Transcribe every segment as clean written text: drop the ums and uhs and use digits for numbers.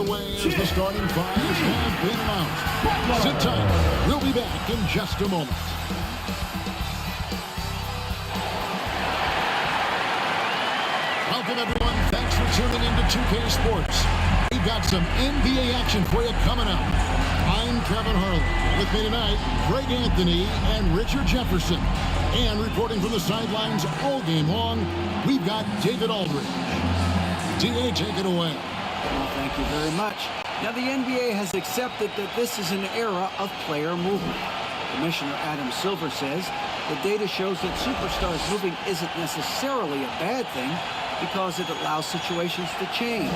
underway as the starting fives have been announced. Sit tight. We'll be back in just a moment. Welcome, everyone. Thanks for tuning in to 2K Sports. We've got some NBA action for you coming up. I'm Kevin Harlan. With me tonight, Greg Anthony and Richard Jefferson. And reporting from the sidelines all game long, we've got David Aldridge. D.A., take it away. Well, thank you very much. Now, the NBA has accepted that this is an era of player movement. Commissioner Adam Silver says the data shows that superstars moving isn't necessarily a bad thing because it allows situations to change.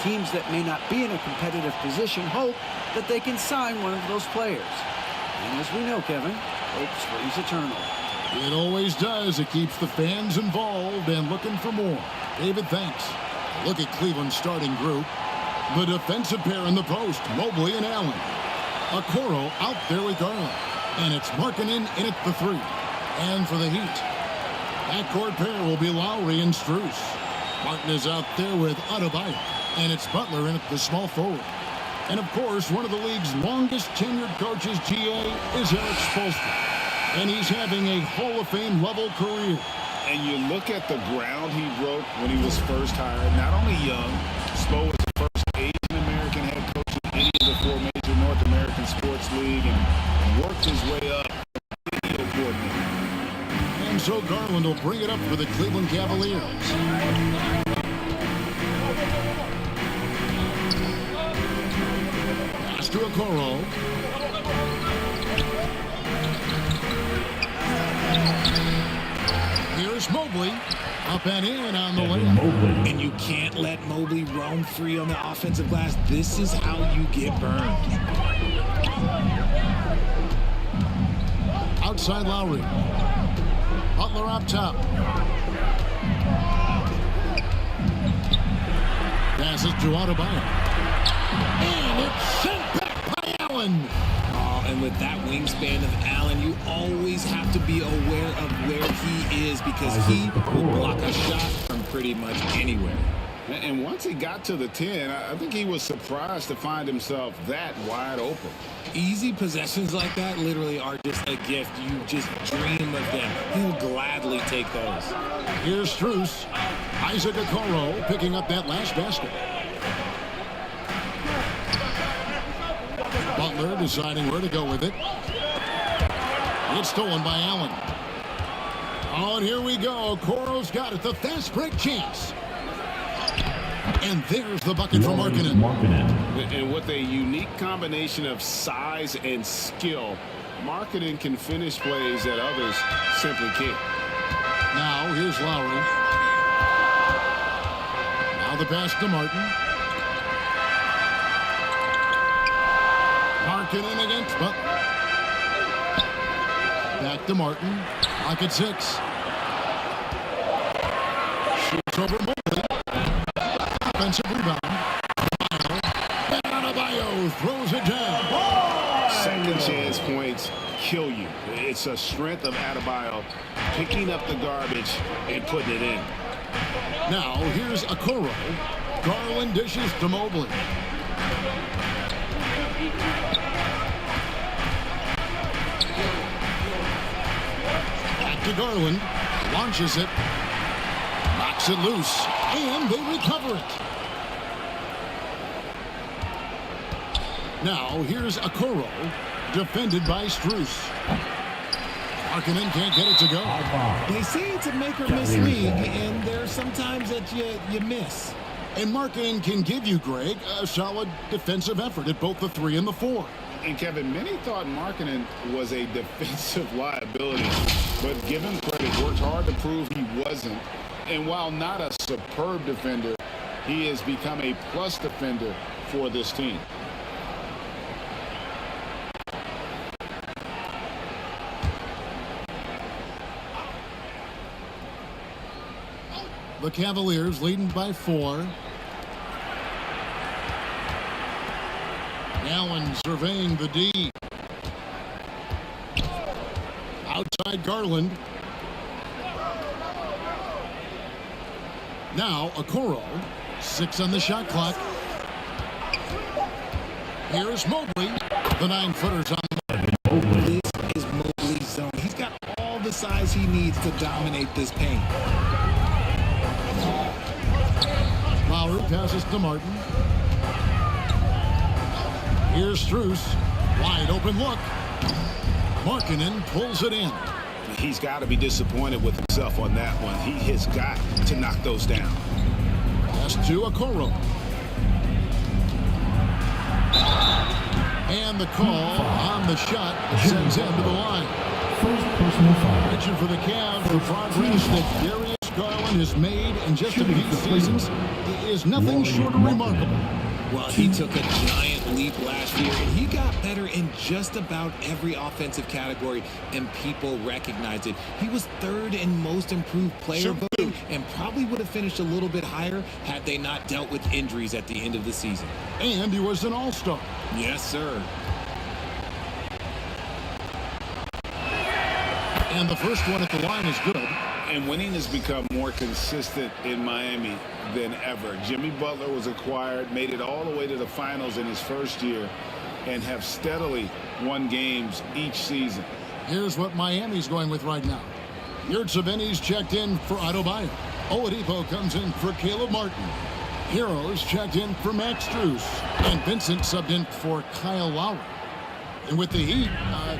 Teams that may not be in a competitive position hope that they can sign one of those players. And as we know, Kevin, hope springs eternal. It always does. It keeps the fans involved and looking for more. David, thanks. Look at Cleveland's starting group. The defensive pair in the post, Mobley and Allen. Okoro out there with Garland. And it's Markkanen in at the three. And for the Heat, backcourt pair will be Lowry and Strus. Martin is out there with Adebayo. And it's Butler in at the small forward. And, of course, one of the league's longest tenured coaches, GA, is Eric Spoelstra. And he's having a Hall of Fame level career. And you look at the ground he broke when he was first hired. Not only young, Spo was the first Asian-American head coach in any of the four major North American sports league and worked his way up video coordinator. And so Garland will bring it up for the Cleveland Cavaliers. Pass to Okoro. Here's Mobley. Up and in on the layup. And you can't let Mobley roam free on the offensive glass. This is how you get burned. Outside Lowry. Butler up top. Passes to Adebayo. And it's sent back by Allen. And with that wingspan of Allen, you always have to be aware of where he is because he will block a shot from pretty much anywhere. And once he got to the 10, I think he was surprised to find himself that wide open. Easy possessions like that literally are just a gift. You just dream of them. He'll gladly take those. Here's Strus. Isaac Okoro picking up that last basket. Butler deciding where to go with it. It's stolen by Allen. Oh, and here we go. Okoro's got it. The fast break chance. And there's the bucket from Markkanen. And with a unique combination of size and skill, Markkanen can finish plays that others simply can't. Now, here's Lowry. Now the pass to Martin. Markkanen against Butler. Back to Martin. Lock at 6. Shoots over Mobley. Offensive rebound. And Adebayo throws it down. Second chance points kill you. It's a strength of Adebayo picking up the garbage and putting it in. Now, here's Okoro. Garland dishes to Mobley. Back to Garland. Launches it. Knocks it loose. And they recover it. Now, here's Okoro. Defended by Strus. Markkanen can't get it to go. They say it's a make or miss league, and there are some times that you miss. And Markkanen can give you, Greg, a solid defensive effort at both the 3 and the 4. And Kevin, many thought Markkanen was a defensive liability, but give him credit, worked hard to prove he wasn't. And while not a superb defender, he has become a plus defender for this team. The Cavaliers leading by 4. Allen surveying the D. Outside Garland. Now Okoro. 6 on the shot clock. Here's Mobley. The 9-footer's on. This is Mobley's zone. He's got all the size he needs to dominate this paint. Lowry passes to Martin. Here's Strus. Wide open look. Markkanen pulls it in. He's got to be disappointed with himself on that one. He has got to knock those down. Pass to Okoro. And the call on the shot sends him to the line. First personal foul. Richard for the Cavs, the progress that Darius Garland has made in just a few seasons is nothing short of remarkable. Well, he took a giant leap last year, and he got better in just about every offensive category, and people recognized it. He was third in most improved player voting, and probably would have finished a little bit higher had they not dealt with injuries at the end of the season. And he was an all-star. Yes, sir. And the first one at the line is good. And winning has become more consistent in Miami than ever. Jimmy Butler was acquired, made it all the way to the finals in his first year, and have steadily won games each season. Here's what Miami's going with right now. Yurtseven's checked in for Adebayo. Oladipo comes in for Caleb Martin. Heroes checked in for Max Strus. And Vincent subbed in for Kyle Lowry. And with the Heat,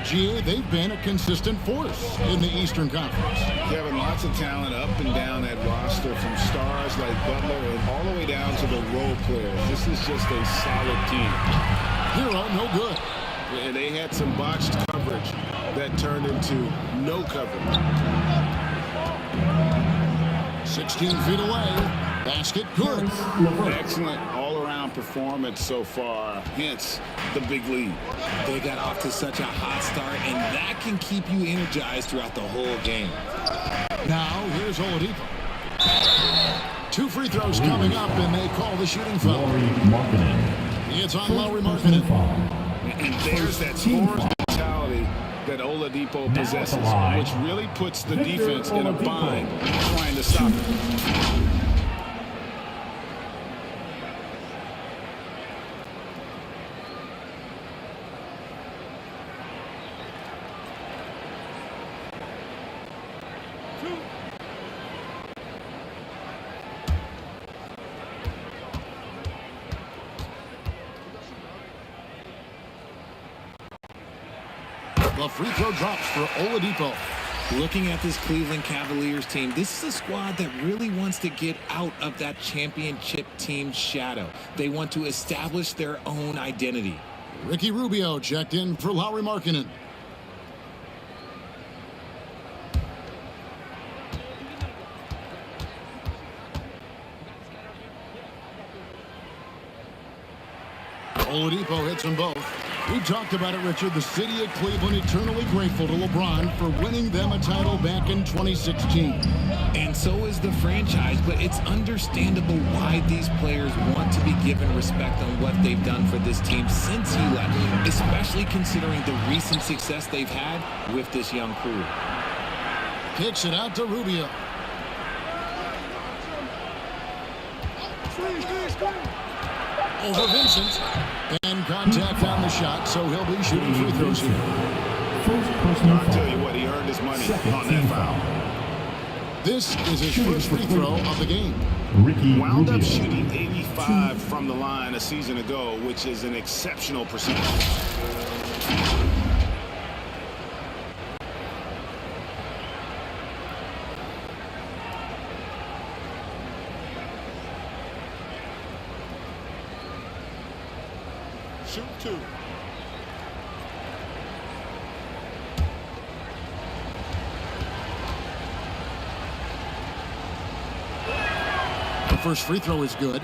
GA, they've been a consistent force in the Eastern Conference. Kevin, lots of talent up and down that roster, from stars like Butler and all the way down to the role players. This is just a solid team. Hero, no good. And they had some botched coverage that turned into no coverage. 16 feet away. Basket good. Excellent all-around performance so far, hence the big lead. They got off to such a hot start, and that can keep you energized throughout the whole game. Now, here's Oladipo. 2 free throws coming up, and they call the shooting foul. It's on Lowry Markkanen. And there's that scorer's mentality that Oladipo possesses, which really puts the defense in a bind trying to stop it. The free throw drops for Oladipo. Looking at this Cleveland Cavaliers team, this is a squad that really wants to get out of that championship team's shadow. They want to establish their own identity. Ricky Rubio checked in for Lowry Markkanen. Oladipo hits them both. We talked about it, Richard. The city of Cleveland eternally grateful to LeBron for winning them a title back in 2016. And so is the franchise, but it's understandable why these players want to be given respect on what they've done for this team since he left, especially considering the recent success they've had with this young crew. Kicks it out to Rubio. Over Vincent. And contact on the shot, so he'll be shooting free throws here. I'll tell you what, he earned his money on that foul. This is his first free throw of the game. Wound up shooting 85 from the line a season ago, which is an exceptional percentage. Shoot 2. The first free throw is good.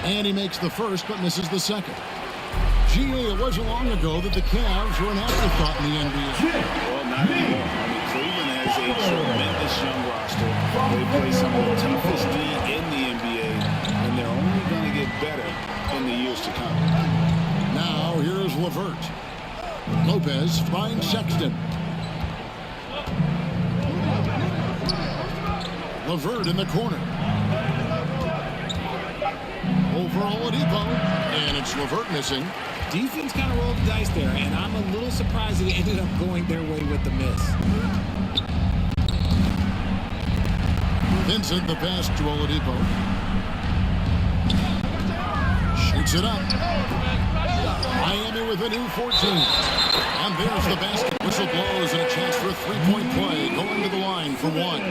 And he makes the first, but misses the second. GA, it wasn't long ago that the Cavs were an afterthought in the NBA. Well, not anymore. I mean, Cleveland has a tremendous young roster. They play some of the toughest D in the NBA, and they're only going to get better in the years to come. Now here's Levert. Lopez finds Sexton. Levert in the corner. Over Oladipo, and it's Levert missing. Defense kind of rolled the dice there, and I'm a little surprised that it ended up going their way with the miss. Vincent the pass to Oladipo. Shoots it up. Miami with a new 14. And there's the basket. Whistle blows and a chance for a three-point play. Going to the line for one.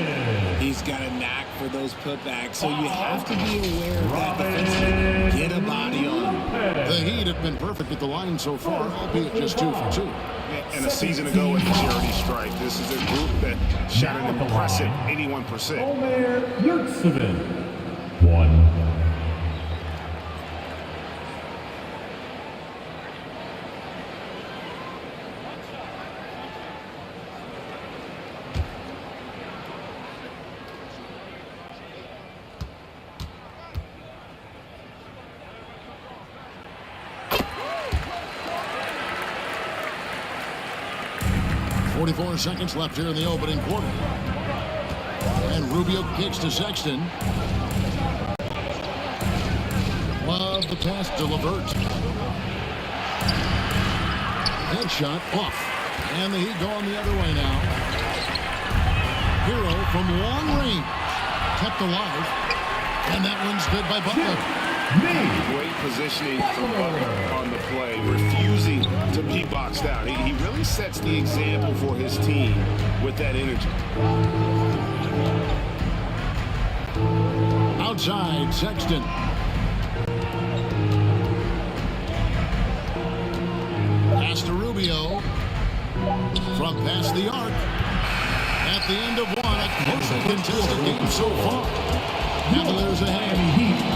He's got a knack for those putbacks, so you have to be aware of that defensively. Get a body on him. The Heat have been perfect at the line so far, albeit just 2 for 2. And a season ago at the charity strike, this is a group that shot an impressive 81%. Omer Yurtseven. 1. 44 seconds left here in the opening quarter. And Rubio kicks to Sexton. Love the pass to Levert. Headshot off. And the Heat going the other way now. Hero from long range. Kept alive. And that one's good by Butler. Great positioning from Butler on the play, refusing to be boxed out. He really sets the example for his team with that energy. Outside, Sexton. Pass to Rubio. From past the arc. At the end of one, a closely contested game so far. Cavaliers ahead,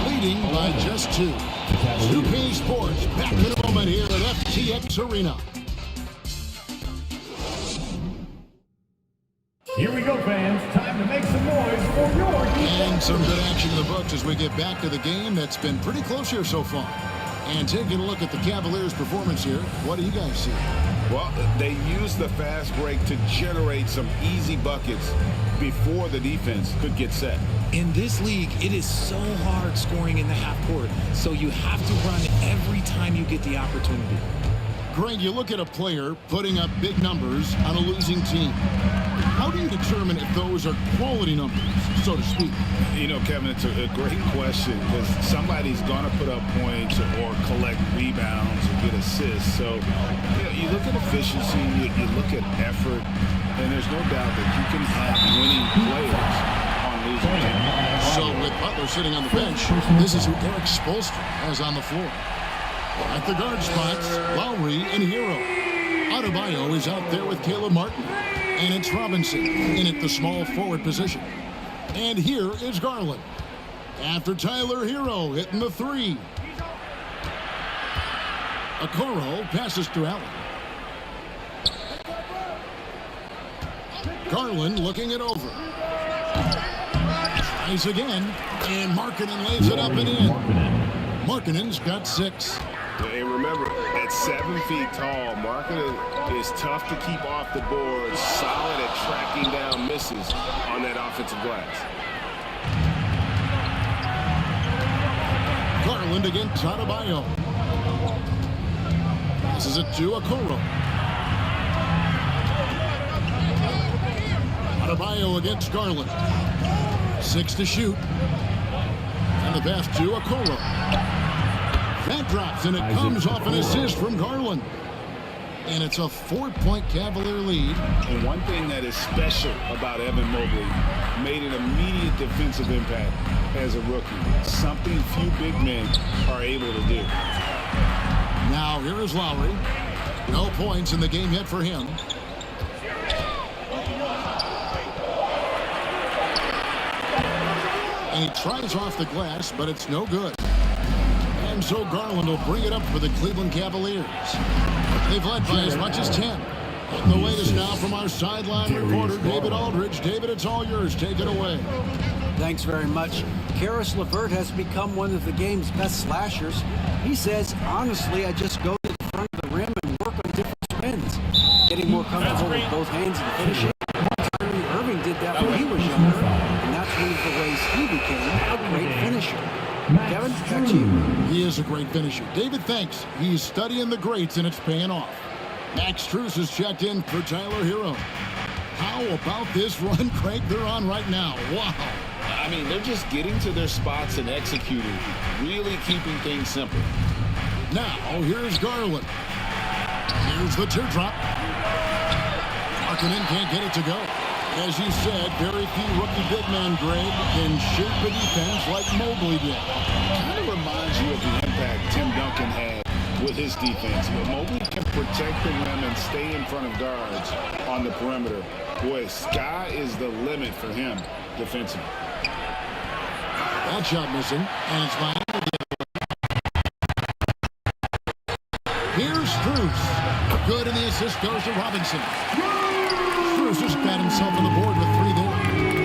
leading by just 2. 2K Sports back in a moment here at FTX Arena. Here we go, fans. Time to make some noise for your defense. And some good action in the books as we get back to the game that's been pretty close here so far. And taking a look at the Cavaliers' performance here, what do you guys see? Well, they used the fast break to generate some easy buckets before the defense could get set. In this league, it is so hard scoring in the half court, so you have to run every time you get the opportunity. Greg, you look at a player putting up big numbers on a losing team. How do you determine if those are quality numbers, so to speak? You know, Kevin, it's a great question because somebody's going to put up points or collect rebounds or get assists. So, you look at efficiency, you look at effort, and there's no doubt that you can have winning players on losing teams. So with Butler sitting on the bench, this is who Eric Spoelstra has on the floor. At the guard spots, Lowry and Hero. Adebayo is out there with Caleb Martin. And it's Robinson in at the small forward position. And here is Garland. After Tyler Hero hitting the 3. Okoro passes to Allen. Garland looking it over. Tries again. And Markkanen lays it up and in. Markkanen's got 6. And remember, at 7 feet tall, Markkanen is tough to keep off the board, solid at tracking down misses on that offensive glass. Garland against Adebayo. This is it to Okoro. Adebayo against Garland. 6 to shoot. And the pass to Okoro. That drops, and it comes off an assist from Garland. And it's a 4-point Cavalier lead. And one thing that is special about Evan Mobley, made an immediate defensive impact as a rookie. Something few big men are able to do. Now here is Lowry. No points in the game yet for him. And he tries off the glass, but it's no good. And so Garland will bring it up for the Cleveland Cavaliers. They've led by as much as 10. And the latest now from our sideline reporter, David Aldridge. David, it's all yours. Take it away. Thanks very much. Karis LeVert has become one of the game's best slashers. He says, honestly, I just go to the front of the rim and work on different spins. Getting more comfortable with both hands and finishing. Kyrie Irving did that when he was younger, and that's one of the ways he became a great finisher. Kevin, back to you. He is a great finisher. David, thanks. He's studying the greats, and it's paying off. Max Strus has checked in for Tyler Hero. How about this run, Craig, they're on right now? Wow. I mean, they're just getting to their spots and executing, really keeping things simple. Now, here's Garland. Here's the teardrop. Markkanen can't get it to go. As you said, very few rookie big man, Greg, can shape the defense like Mobley did. Kind of reminds you of the impact Tim Duncan had with his defense. But Mobley can protect the rim and stay in front of guards on the perimeter. Boy, sky is the limit for him defensively. That shot missing, and it's Miami the other way. Here's Strus. Good, and the assist goes to Robinson. Strus has got himself on the board with 3 there.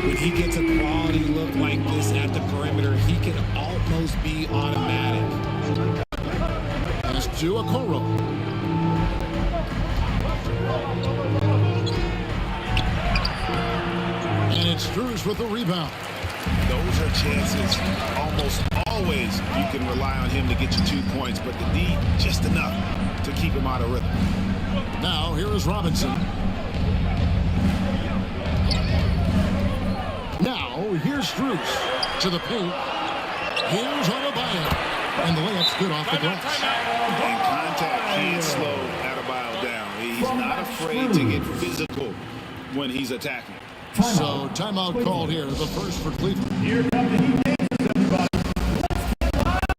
When he gets a quality look like this at the perimeter, he can almost be automatic. As to Okoro. And it's Strus with the rebound. Those are chances. Almost always you can rely on him to get you 2 points, but the D just enough to keep him out of rhythm. Now, here is Robinson. Now, here's Strus to the paint. Here's Adebayo. And the layup's good off the glass. And contact can't slow Adebayo down. He's not afraid to get physical when he's attacking. So, timeout called here. The first for Cleveland. Here come the Heat Dancers, everybody. Let's get loud.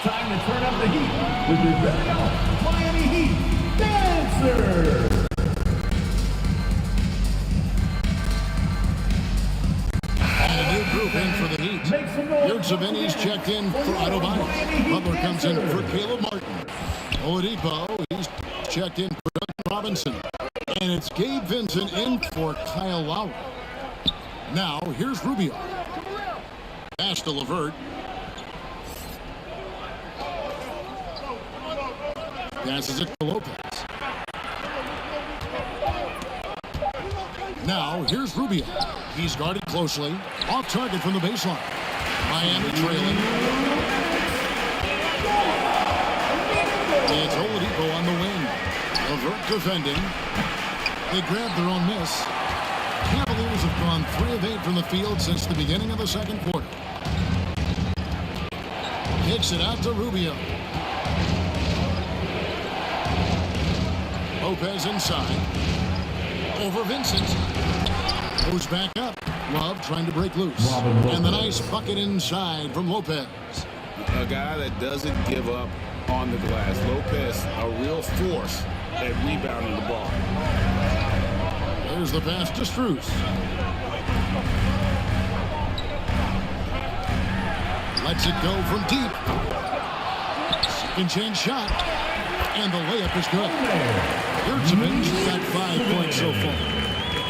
Time to turn up the heat with your very own Miami Heat Dancers. And a new group in for the Heat. Make some noise. Yurtseven's checked in for Adebayo. Butler comes in for Caleb Martin. Oladipo, he's checked in for Duncan Robinson. And it's Gabe Vincent in for Kyle Lowry. Now, here's Rubio. Pass to LeVert. Passes it to Lopez. Now, here's Rubio. He's guarded closely. Off target from the baseline. Miami trailing. It's Oladipo on the wing. LeVert defending. They grabbed their own miss. Cavaliers have gone 3 of 8 from the field since the beginning of the second quarter. Kicks it out to Rubio. Lopez inside. Over Vincent. Moves back up. Love trying to break loose. And the nice bucket inside from Lopez. A guy that doesn't give up on the glass. Lopez, a real force at rebounding the ball. There's the pass to Strus. Lets it go from deep. Second chance shot. And the layup is good. Yurtseven's got 5 points so far.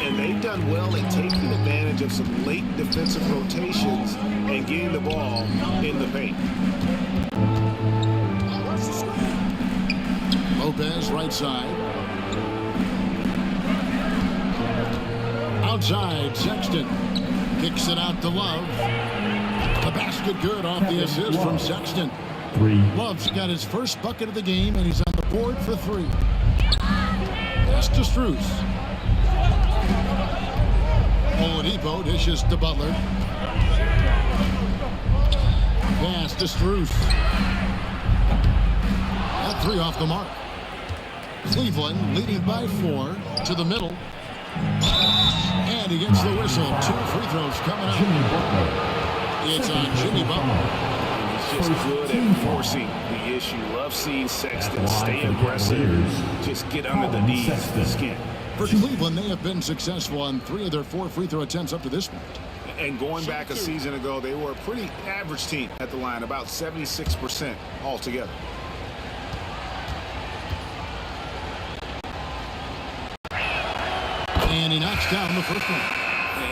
And they've done well in taking advantage of some late defensive rotations and getting the ball in the paint. Lopez right side. Outside, Sexton kicks it out to Love. The basket good off the assist from Sexton. Love's got his first bucket of the game, and he's on the board for 3. Pass to Strus. Oladipo dishes to Butler. Pass to Strus. That 3 off the mark. Cleveland leading by 4 to the middle. And he gets the whistle. 2 free throws coming up. It's on Jimmy Butler. He's just good at forcing the issue. Love seeing Sexton stay aggressive. Just get under the skin. For Cleveland, they have been successful on 3 of their 4 free throw attempts up to this point. And going back a season ago, they were a pretty average team at the line, about 76% altogether. And he knocks down the first one.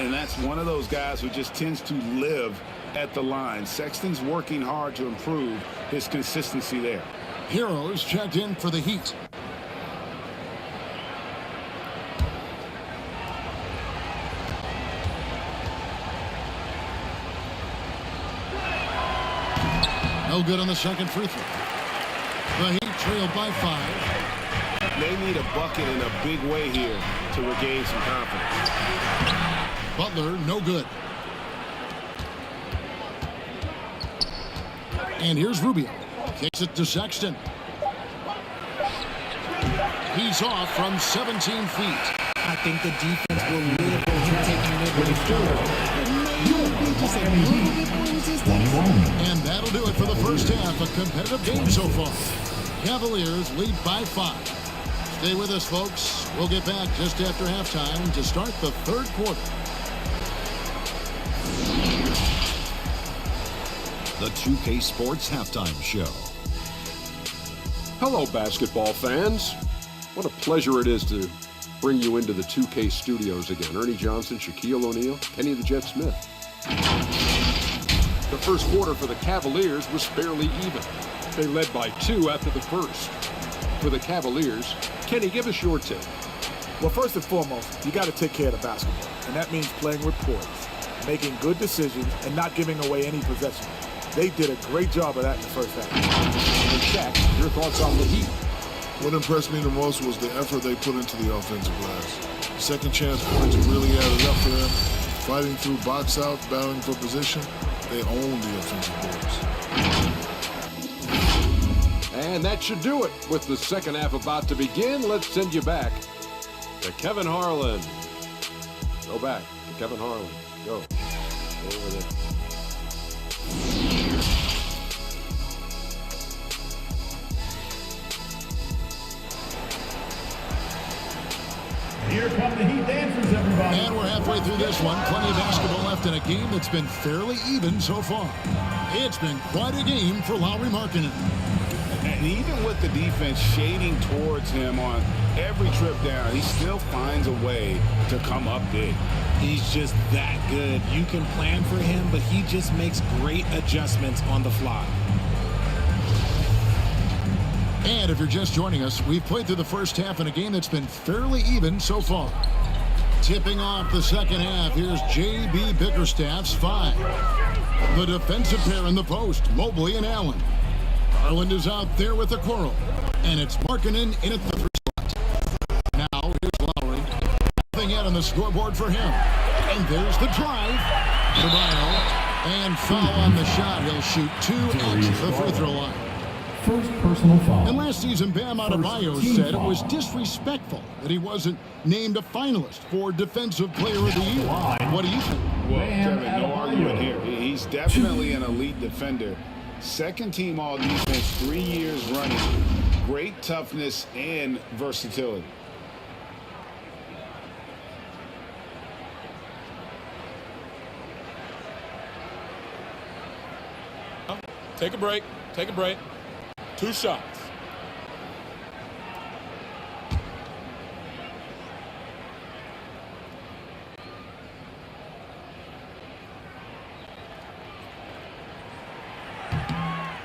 And that's one of those guys who just tends to live at the line. Sexton's working hard to improve his consistency there. Heroes checked in for the Heat. No good on the second free throw. The Heat trailed by 5. They need a bucket in a big way here to regain some confidence. Butler, no good. And here's Rubio. Kicks it to Sexton. He's off from 17 feet. I think the defense will live with him taking it with his maybe just a little bit more resistance. And that'll do it for the first half. A competitive game so far. Cavaliers lead by 5. Stay with us, folks. We'll get back just after halftime to start the third quarter. The 2K Sports Halftime Show. Hello, basketball fans. What a pleasure it is to bring you into the 2K studios again. Ernie Johnson, Shaquille O'Neal, Kenny the Jet Smith. The first quarter for the Cavaliers was fairly even. They led by 2 after the first. For the Cavaliers, Kenny, give us your take. Well, first and foremost, you got to take care of the basketball, and that means playing with poise, making good decisions, and not giving away any possession. They did a great job of that in the first half. And Shaq, your thoughts on the Heat? What impressed me the most was the effort they put into the offensive glass. Second chance points really added up for them. Fighting through box out, battling for position, they owned the offensive boards. And that should do it. With the second half about to begin, let's send you back to Kevin Harlan. Go back to Kevin Harlan. Go. Over there. Here come the Heat dancers, everybody. And we're halfway through this one. Plenty of basketball left in a game that's been fairly even so far. It's been quite a game for Lauri Markkanen. And even with the defense shading towards him on every trip down, he still finds a way to come up big. He's just that good. You can plan for him, but he just makes great adjustments on the fly. And if you're just joining us, we've played through the first half in a game that's been fairly even so far. Tipping off the second half, here's J.B. Bickerstaff's 5. The defensive pair in the post, Mobley and Allen. Garland is out there with the quarrel, and it's Markkanen in at the 3 spot. Now here's Lowry. Nothing yet on the scoreboard for him. And there's the drive. Adebayo, and foul on the shot. He'll shoot 2 at the free throw line. First personal foul. And last season, Bam Adebayo said it was disrespectful that he wasn't named a finalist for Defensive Player of the Year. What do you think? Well, Kevin, no argument here. He's definitely an elite defender. Second team all defense, 3 years running. Great toughness and versatility. Take a break. Take a break. 2 shots.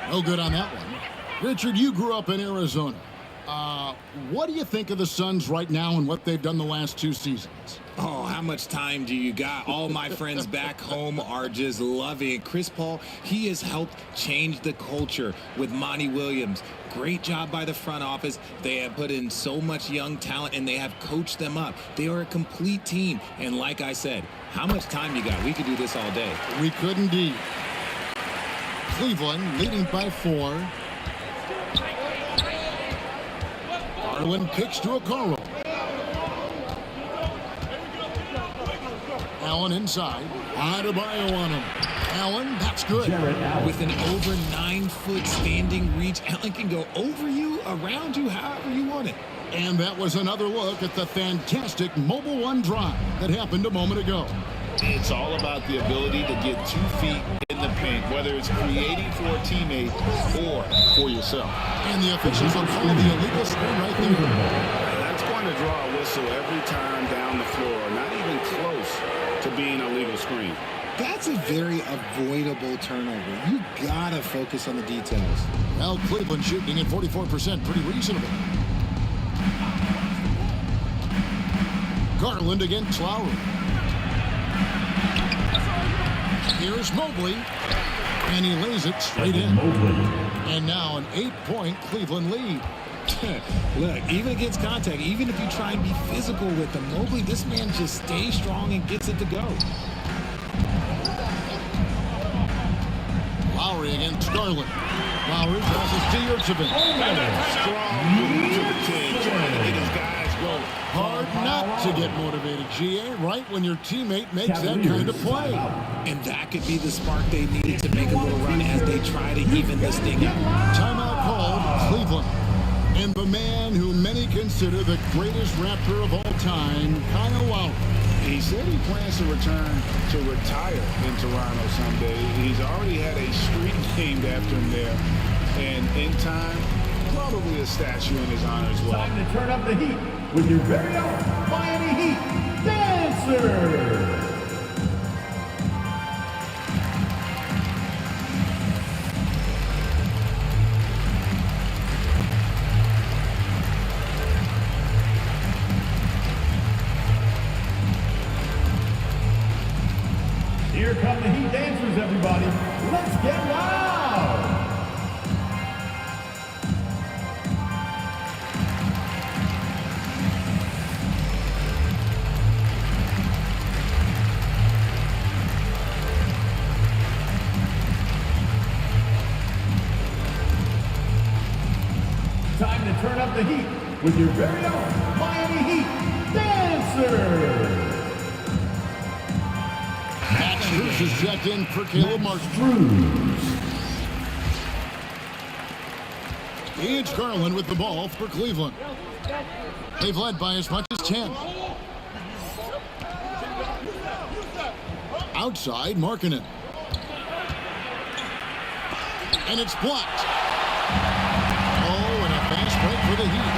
No good on that one. Richard, you grew up in Arizona. What do you think of the Suns right now and what they've done the last 2 seasons? Oh, how much time do you got? All my friends back home are just loving it. Chris Paul, he has helped change the culture with Monty Williams. Great job by the front office. They have put in so much young talent, and they have coached them up. They are a complete team. And like I said, how much time you got? We could do this all day. We could indeed. Cleveland leading by 4. Garland kicks to Okoro. Allen inside. Adebayo on him. Allen, that's good. With an over 9-foot standing reach, Allen can go over you, around you, however you want it. And that was another look at the fantastic Mobile One drive that happened a moment ago. It's all about the ability to get 2 feet in the paint, whether it's creating for a teammate or for yourself. And the officials will call the illegal screen right there. That's going to draw a whistle every time down the floor, not even close to being a legal screen. That's a very avoidable turnover. You gotta focus on the details. Well, Cleveland shooting at 44%, pretty reasonable. Garland against Lowry. Here's Mobley, and he lays it straight in. And now an 8-point Cleveland lead. Look, even against contact, even if you try and be physical with him, Mobley, this man just stays strong and gets it to go. Lowry against Garland. Lowry passes to Yurchevin. Strong move to the team, trying to get his guys going. Hard not to get motivated, GA, right when your teammate makes that kind of play. And that could be the spark they needed to make a little run as they try to even this thing up. Timeout called, Cleveland. And the man who many consider the greatest Raptor of all time, Kyle Lowry. He said he plans to return to retire in Toronto someday. He's already had a street named after him there. And in time, probably a statue in his honor as well. Time to turn up the heat with your very own Miami Heat Dancer. Here come the Heat Dancers, everybody. Let's get loud. Time to turn up the heat with your very own Miami Heat Dancer. Max Strus is checked in for Caleb Martin. Gage Garland with the ball for Cleveland. They've led by as much as 10. Outside, Markkanen. And it's blocked. Oh, and a fast break for the Heat.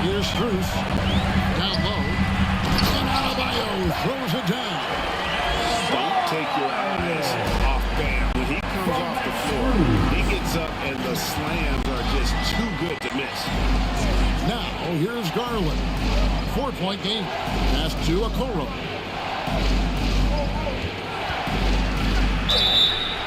Here's Strus. Down low. And Adebayo throws it down. Don't take your eyes off Bam. When he comes off the floor, he gets up and the slams are just too good to miss. Now, here's Garland. 4-point game. Pass to Okoro.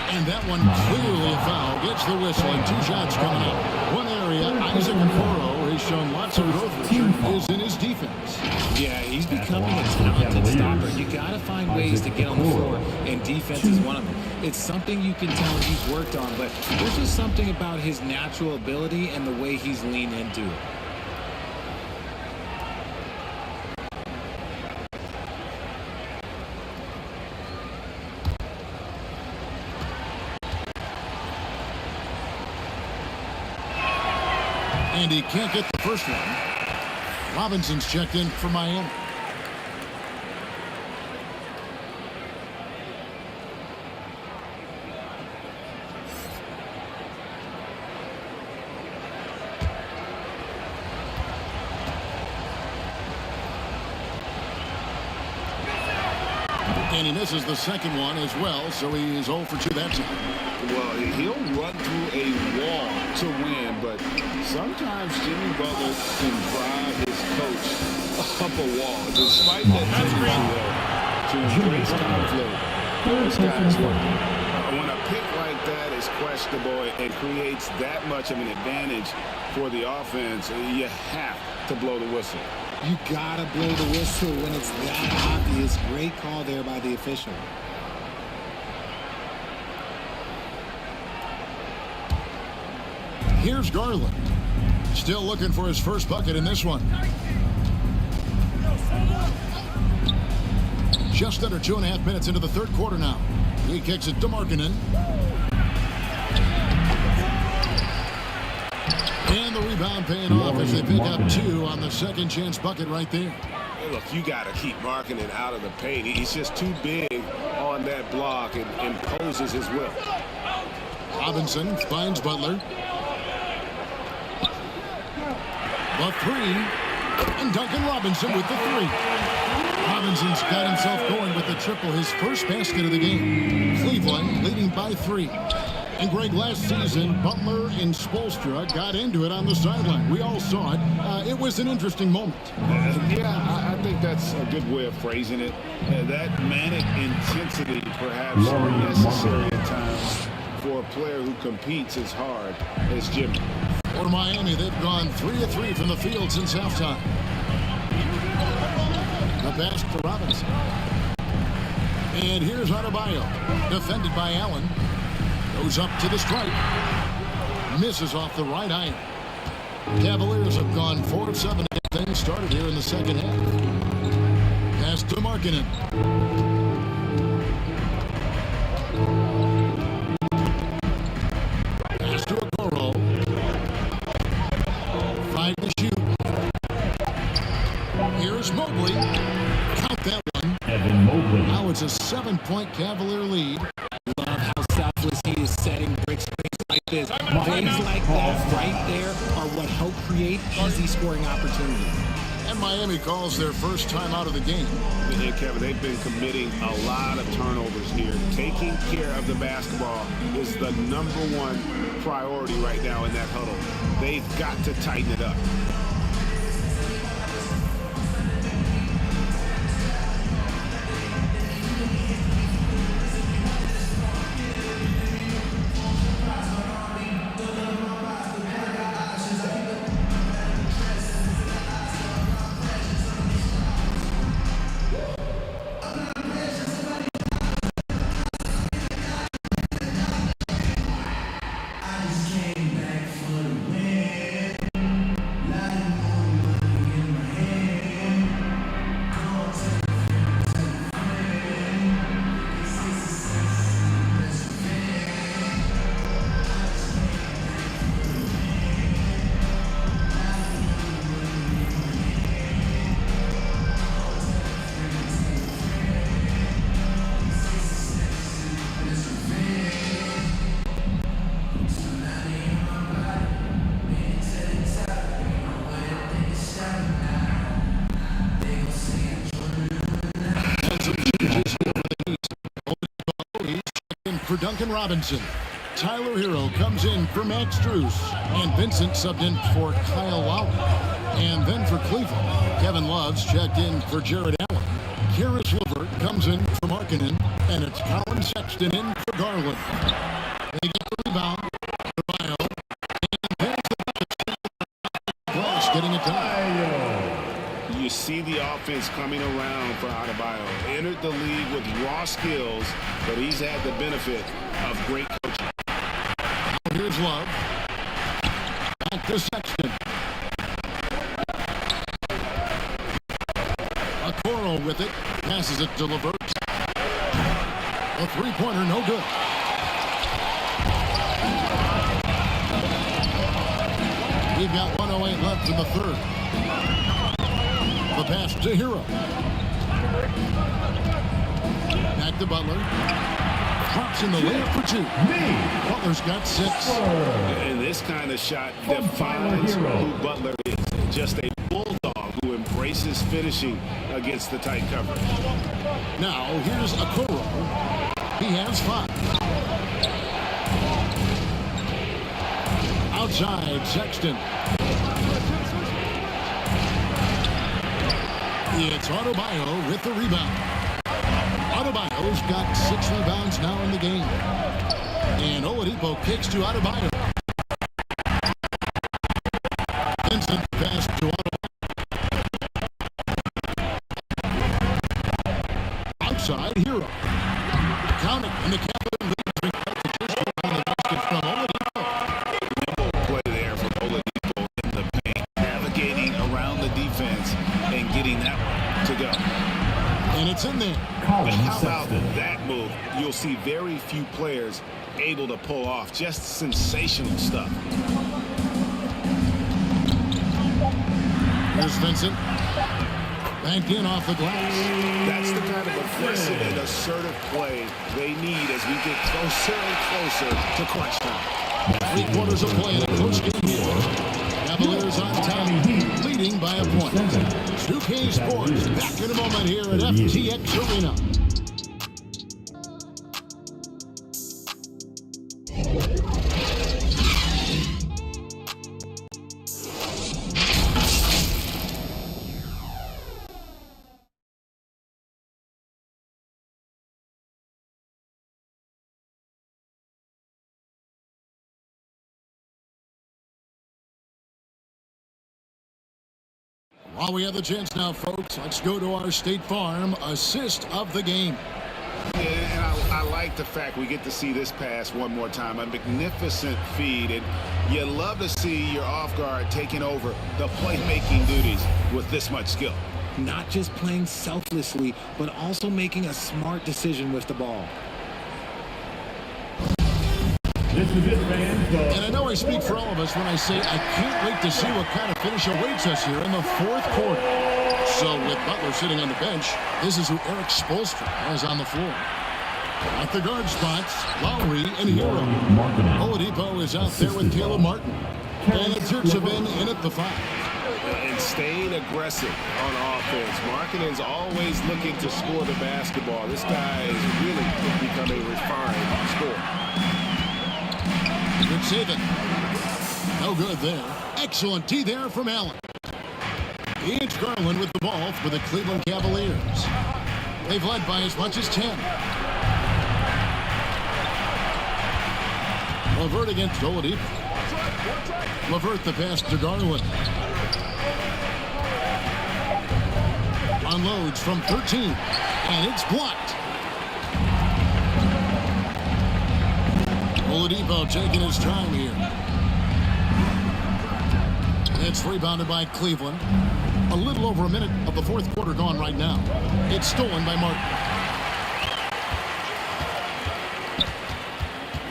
And that one clearly a foul. Gets the whistle and 2 shots coming up. One area Isaac Okoro has shown lots of growth is in his defense. Yeah, he's becoming a talented stopper. You got to find ways to get on the floor, and defense is one of them. It's something you can tell he's worked on, but there's just something about his natural ability and the way he's leaned into it. And he can't get the first one. Robinson's checked in for Miami. And he misses the second one as well, so he's 0 for 2 that time. Well, he'll run through a wall to win, but sometimes Jimmy Butler can drive his coach up a wall, despite that tendency to embrace conflict. This guy's working. When a pick like that is questionable and creates that much of an advantage for the offense, you have to blow the whistle. You gotta blow the whistle when it's that obvious. Great call there by the official. Here's Garland. Still looking for his first bucket in this one. Just under 2.5 minutes into the third quarter now. He kicks it to Markkanen. And the rebound paying off as they pick up 2 on the second chance bucket right there. Hey, look, you got to keep Markkanen out of the paint. He's just too big on that block and imposes his will. Robinson finds Butler. The 3. And Duncan Robinson with the 3. Robinson's got himself going with the triple, his first basket of the game. Cleveland leading by 3. And Greg, last season, Butler and Spoelstra got into it on the sideline. We all saw it. It was an interesting moment. Yeah, I think that's a good way of phrasing it. That manic intensity perhaps necessary at times for a player who competes as hard as Jimmy. For Miami, they've gone 3 of 3 from the field since halftime. The pass to Robinson. And here's Adebayo, defended by Allen. Goes up to the stripe. Misses off the right iron. Cavaliers have gone 4 of 7 to get things started here in the second half. Pass to Markkanen. Pass to Okoro. 5 to shoot. Here's Mobley. Count that one. Evan Mobley. Now it's a 7-point Cavalier lead. Love how selfless he is setting brick screens like this. Plays like that right there are what help create easy scoring opportunities. And Miami calls their first time out of the game. Yeah, Kevin, they've been committing a lot of turnovers here. Taking care of the basketball is the #1 priority right now in that huddle. They've got to tighten it up. For Duncan Robinson. Tyler Hero comes in for Max Strus. And Vincent subbed in for Kyle Lowry. And then for Cleveland, Kevin Love's checked in for Jared Allen. Karis LeVert comes in for Markkanen. And it's Colin Sexton in for Garland. They get the rebound. Adebayo. And there's the Glass getting it done. You see the offense coming around for Adebayo. Entered the league with raw skills, but he's had the benefit of great coaching. Here's Love. Back to Sexton. Okoro with it. Passes it to LeVert. A three-pointer, no good. We've got 1:08 left in the third. The pass to Hero. Back to Butler. Drops in the layup for 2. Butler's got 6. And this kind of shot defines who Butler is. Just a bulldog who embraces finishing against the tight coverage. Now, here's Okoro. He has 5. Outside, Sexton. It's Adebayo with the rebound. Adebayo's got 6 rebounds now in the game. And Oladipo kicks to Adebayo. Vincent pass to Adebayo. Outside, Hero. Counting, and the Cavaliers lead on the basket from Oladipo. Play there from Oladipo in the paint, navigating around the defense and getting that one to go. And it's in there. But how about that move? You'll see very few players able to pull off just sensational stuff. Here's Vincent. Banked in off the glass. That's the kind of aggressive and assertive play they need as we get closer and closer to crunch time. 3 quarters of play in a close game here. Cavaliers on top, leading by a point. 2K Sports back in a moment here at FTX Arena. While we have the chance now, folks, let's go to our State Farm assist of the game. Yeah, and I like the fact we get to see this pass one more time. A magnificent feed, and you love to see your off guard taking over the playmaking duties with this much skill. Not just playing selflessly, but also making a smart decision with the ball. And I know I speak for all of us when I say I can't wait to see what kind of finish awaits us here in the 4th quarter. So with Butler sitting on the bench, this is who Eric Spoelstra has on the floor. At the guard spots, Lowry and Hero. Oladipo is out there with Caleb Martin. And the Turks have been in at the 5. And staying aggressive on offense. Markkanen's always looking to score the basketball. This guy has really become a refined scorer. Good saving. No good there. Excellent D there from Allen. It's Garland with the ball for the Cleveland Cavaliers. They've led by as much as 10. LeVert against Oladipo. LeVert the pass to Garland. Unloads from 13. And it's blocked. Oladipo taking his time here. It's rebounded by Cleveland. A little over a minute of the 4th quarter gone right now. It's stolen by Martin.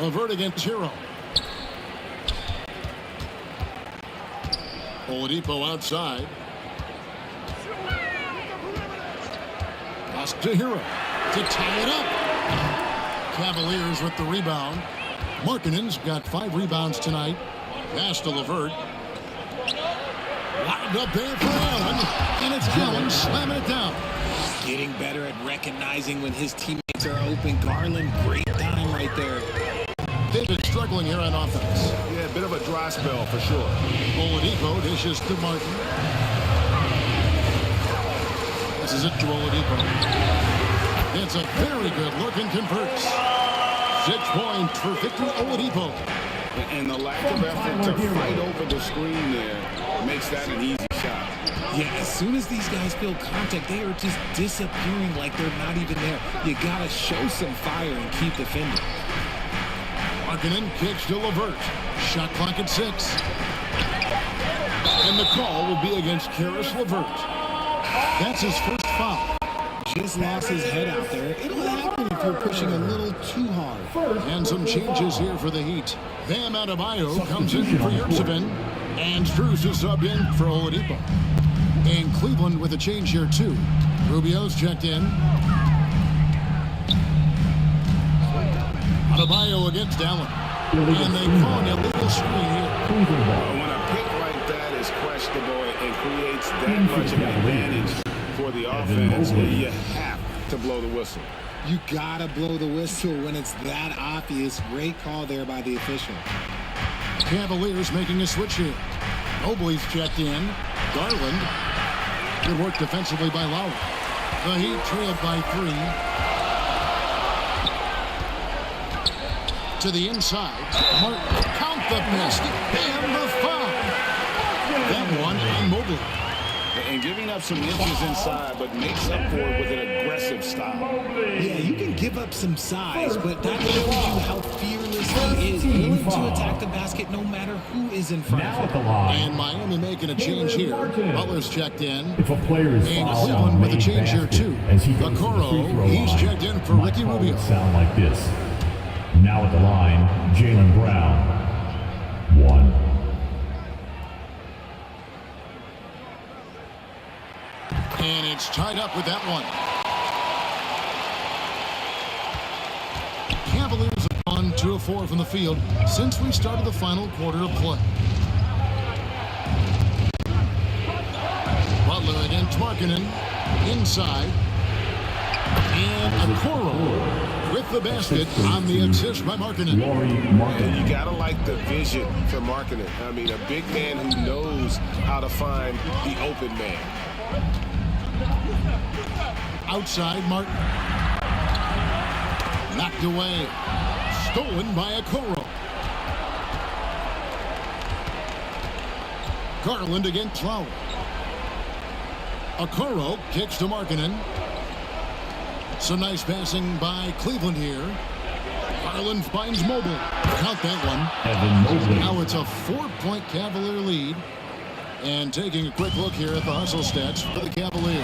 LeVert against Hero. Oladipo outside. Pass to Hero to tie it up. Cavaliers with the rebound. Markkanen's got 5 rebounds tonight. Pass to LeVert. Lobbed up there for Allen. And it's Allen slamming it down. Getting better at recognizing when his teammates are open. Garland, great time right there. They've been struggling here on offense. Yeah, a bit of a dry spell for sure. Oladipo dishes to Martin. This is it to Oladipo. It's a very good look and converts. 6 points for Victor Oladipo. And the lack of effort to fight over the screen there makes that an easy shot. Yeah, as soon as these guys feel contact, they are just disappearing like they're not even there. You gotta show some fire and keep defending. Markkanen kicks to LeVert. Shot clock at 6. And the call will be against Karis LeVert. That's his first foul. Just lost his head out there. It'll happen if you're pushing a little too hard. And some changes here for the Heat. Bam Adebayo comes in for Yurtsevin. And Strus is subbed in for Oladipo. And Cleveland with a change here too. Rubio's checked in. Adebayo against Allen. And they call an illegal screen here. When a pick like that is questionable and creates that much of an advantage for the offense, you have to blow the whistle. You gotta blow the whistle when it's that obvious. Great call there by the official. Cavaliers making a switch here. Mobley's checked in. Garland. Good work defensively by Lowry. The Heat trailed by 3. To the inside. Martin, count the basket and the foul. That one on Mobley. And giving up some inches inside, but makes up for it with an aggressive style. Yeah, you can give up some size, but that shows you how fearless he is, willing to attack the basket no matter who is in front of him. And Miami making a change here. Butler's checked in. If a player is And fouled Cleveland on with a main change here basket too. as he goes to the free Okoro, throw he's line, checked in for my Ricky call Rubio. would sound like this. Now at the line, Jaylen Brown. 1. And it's tied up with that one. Cavaliers have gone 2 of 4 from the field since we started the final quarter of play. Butler against Markkanen. Inside. And Okoro with the basket on the assist by Markkanen. And you gotta like the vision for Markkanen. I mean, a big man who knows how to find the open man. Outside, Martin. Knocked away. Stolen by Okoro. Garland against Lowry. Okoro kicks to Markkanen. Some nice passing by Cleveland here. Garland finds Mobley. Count that one. Now it's a 4-point Cavalier lead. And taking a quick look here at the hustle stats for the Cavaliers.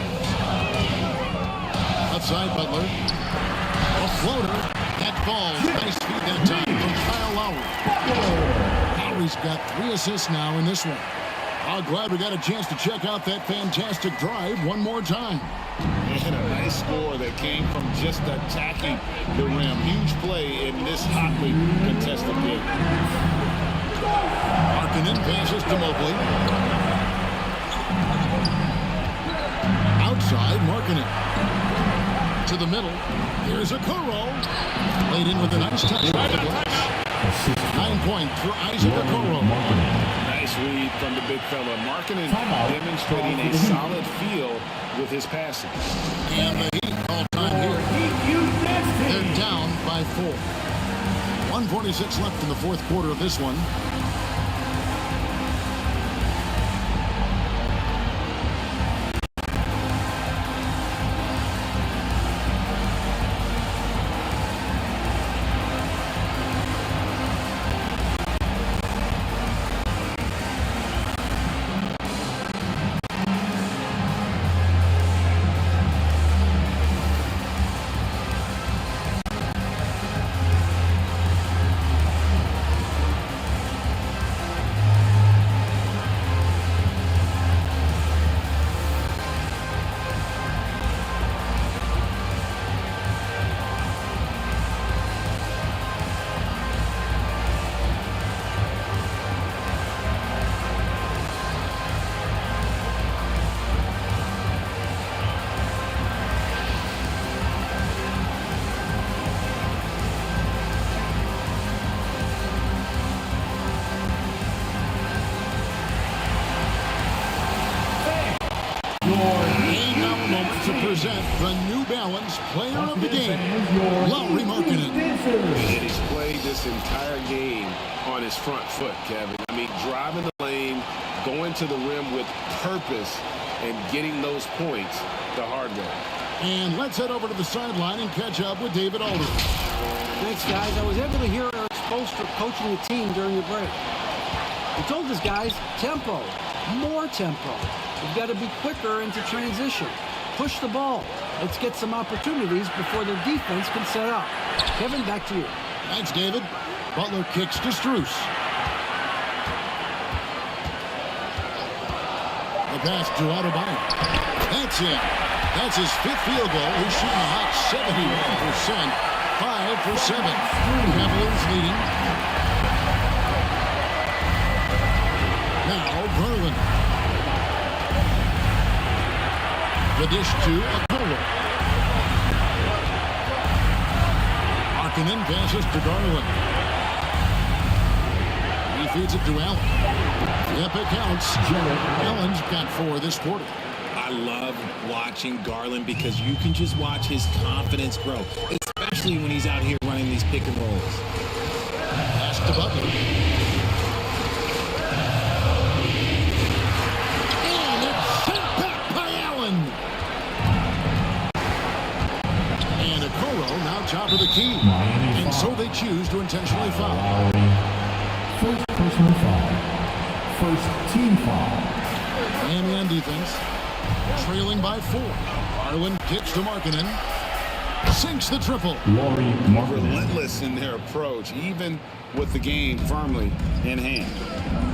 Outside Butler. A floater. That falls. Nice feed that time from Kyle Lowry. Lowry's got 3 assists now in this one. I'm glad we got a chance to check out that fantastic drive one more time. And a nice score that came from just attacking the rim. Huge play in this hotly contested game. Markkanen passes to Mobley. Outside, Markkanen. To the middle. Here's Okoro. Laid in with a nice touch. 9 points for Isaac Okoro. Nice read from the big fella. Markkanen demonstrating a solid feel with his passing. And the Heat all time here. They're down by 4. 1:46 left in the fourth quarter of this one. Present the New Balance Player of the Game, Lauri Markkanen. And he's played this entire game on his front foot, Kevin. I mean, driving the lane, going to the rim with purpose, and getting those points the hard way. And let's head over to the sideline and catch up with David Aldridge. Thanks, guys. I was able to hear Eric Spoelstra coaching the team during the break. He told his guys, tempo, more tempo. We've got to be quicker into transition. Push the ball. Let's get some opportunities before their defense can set up. Kevin, back to you. Thanks, David. Butler kicks to Strus. The pass to Adebayo. That's it. That's his 5th field goal. He's shooting a hot 71%. 5 for 7. Cavaliers leading. Now Berlin. The dish to Okoro. Markkanen passes to Garland. He feeds it to Allen. Yep, it counts. Allen's got 4 this quarter. I love watching Garland because you can just watch his confidence grow, especially when he's out here running these pick and rolls. Pass to Butler. And it's sent back by Allen. And Okoro now top of the key. And so they choose to intentionally foul. First personal foul. First team foul. Miami on defense. Trailing by 4. Garland kicks to Markkanen. Sinks the triple. Relentless in their approach, even with the game firmly in hand.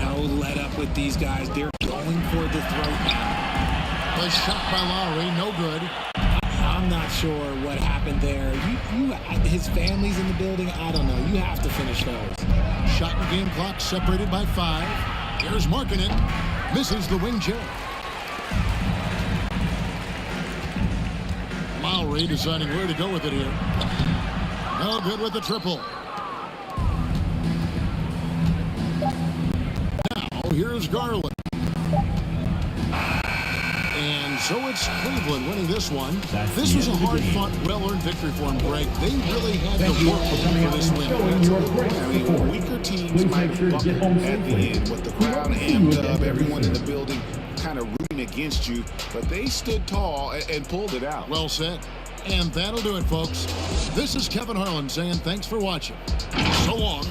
No let up with these guys. They're going for the throat now. The shot by Lowry, no good. I'm not sure what happened there. His family's in the building. I don't know. You have to finish those. Shot and game clock separated by 5. Here's Markkanen. Misses the wing chair. Lowry deciding where to go with it here. No good with the triple. Now here's Garland. And so it's Cleveland winning this one. This was a hard-fought, well-earned victory for them, Greg. They really had to work for this win. I mean, weaker teams might buckle at the end with the crowd amped up, everyone in the building kind of rooting against you, but they stood tall and pulled it out. Well said. And that'll do it, folks. This is Kevin Harlan saying thanks for watching. So long.